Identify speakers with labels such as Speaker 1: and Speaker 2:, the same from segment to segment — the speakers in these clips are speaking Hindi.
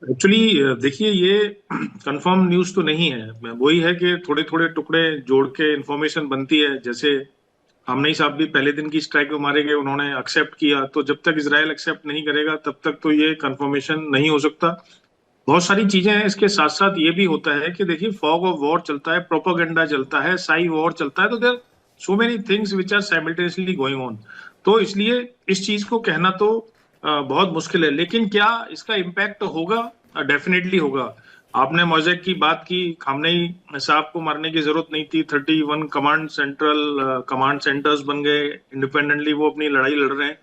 Speaker 1: एक्चुअली देखिए, ये कंफर्म न्यूज तो नहीं है। वही है कि थोड़े थोड़े टुकड़े जोड़ के इंफॉर्मेशन बनती है। जैसे हमनई साहब भी पहले दिन की स्ट्राइक में मारे गए, उन्होंने एक्सेप्ट किया, तो जब तक इसराइल एक्सेप्ट नहीं करेगा तब तक तो ये कंफर्मेशन नहीं हो सकता। बहुत सारी चीजें हैं। इसके साथ साथ ये भी होता है कि देखिए, फॉग ऑफ वॉर चलता है, प्रोपोगंडा चलता है, साई वॉर चलता है, तो there so many things which are simultaneously going on. तो इसलिए इस चीज को कहना तो बहुत मुश्किल है। लेकिन क्या इसका इम्पैक्ट होगा? डेफिनेटली होगा। आपने मोज़ेक की बात की, खामनेई साहब को मारने की जरूरत नहीं थी। 31 कमांड सेंटर्स बन गए, इंडिपेंडेंटली वो अपनी लड़ाई लड़ रहे हैं।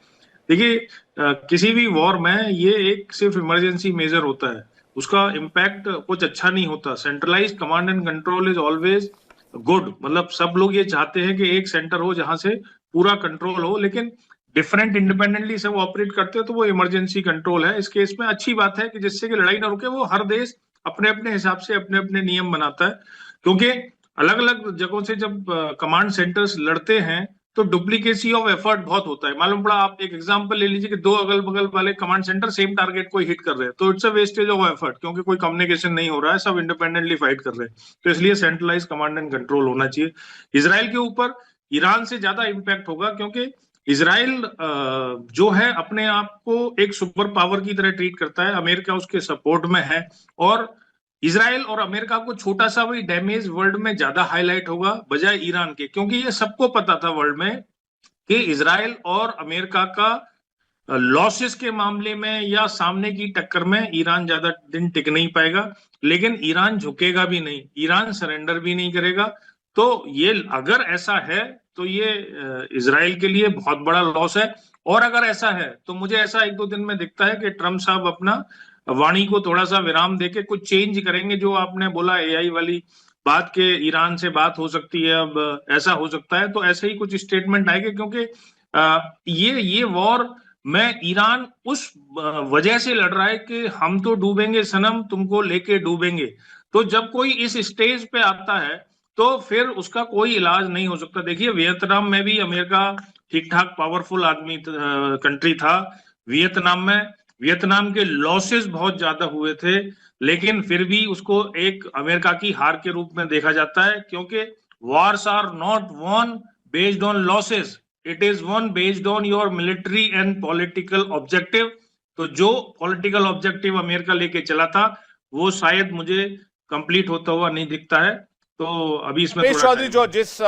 Speaker 1: देखिए, किसी भी वॉर में ये एक सिर्फ इमरजेंसी मेजर होता है, उसका इम्पैक्ट कुछ अच्छा नहीं होता। Centralised command and control is always good. मतलब सब लोग ये चाहते हैं कि एक सेंटर हो जहां से पूरा कंट्रोल हो, लेकिन डिफरेंट इंडिपेंडेंटली सब ऑपरेट करते हैं, तो वो इमरजेंसी कंट्रोल है। इस केस में अच्छी बात है कि जिससे कि लड़ाई ना रुके। वो हर देश अपने अपने हिसाब से अपने अपने नियम बनाता है, क्योंकि अलग अलग जगहों से जब कमांड सेंटर्स लड़ते हैं तो डुप्लीकेसी ऑफ एफर्ट बहुत होता है। मालूम पड़ा, आप एक एग्जांपल ले लीजिए कि दो अगल बगल वाले कमांड सेंटर सेम टारगेट को हिट कर रहे हैं, तो it's a wastage of effort, क्योंकि कोई कम्युनिकेशन नहीं हो रहा है, सब इंडिपेंडेंटली फाइट कर रहे हैं। तो इसलिए सेंट्रलाइज कमांड एंड कंट्रोल होना चाहिए। इसराइल के ऊपर ईरान से ज्यादा इम्पैक्ट होगा, क्योंकि इसराइल जो है अपने आप को एक सुपर पावर की तरह ट्रीट करता है। अमेरिका उसके सपोर्ट में है, और इसराइल और अमेरिका को छोटा सा भी डैमेज वर्ल्ड में ज्यादा हाईलाइट होगा बजाय ईरान के, क्योंकि ये सबको पता था वर्ल्ड में कि इसराइल और अमेरिका का लॉसेस के मामले में या सामने की टक्कर में ईरान ज्यादा दिन टिक नहीं पाएगा। लेकिन ईरान झुकेगा भी नहीं, ईरान सरेंडर भी नहीं करेगा। तो ये अगर ऐसा है तो ये इसराइल के लिए बहुत बड़ा लॉस है। और अगर ऐसा है तो मुझे ऐसा एक दो दिन में दिखता है कि ट्रम्प साहब अपना वाणी को थोड़ा सा विराम देके कुछ चेंज करेंगे। जो आपने बोला एआई वाली बात के ईरान से बात हो सकती है, अब ऐसा हो सकता है, तो ऐसे ही कुछ स्टेटमेंट आएंगे, क्योंकि ये वॉर में ईरान उस वजह से लड़ रहा है कि हम तो डूबेंगे सनम, तुमको लेके डूबेंगे। तो जब कोई इस स्टेज पे आता है तो फिर उसका कोई इलाज नहीं हो सकता। देखिए, वियतनाम में भी अमेरिका ठीक ठाक पावरफुल आदमी कंट्री था। वियतनाम में वियतनाम के लॉसेस बहुत ज्यादा हुए थे, लेकिन फिर भी उसको एक अमेरिका की हार के रूप में देखा जाता है, क्योंकि wars are not won based on losses, it is won based on your military and political objective। तो जो पॉलिटिकल ऑब्जेक्टिव अमेरिका लेके चला था वो शायद मुझे कंप्लीट होता हुआ नहीं दिखता है। तो अभी इसमें
Speaker 2: रमेश
Speaker 1: थोड़ा
Speaker 2: चौधरी,
Speaker 1: टाइम
Speaker 2: जो
Speaker 1: है।
Speaker 2: जिस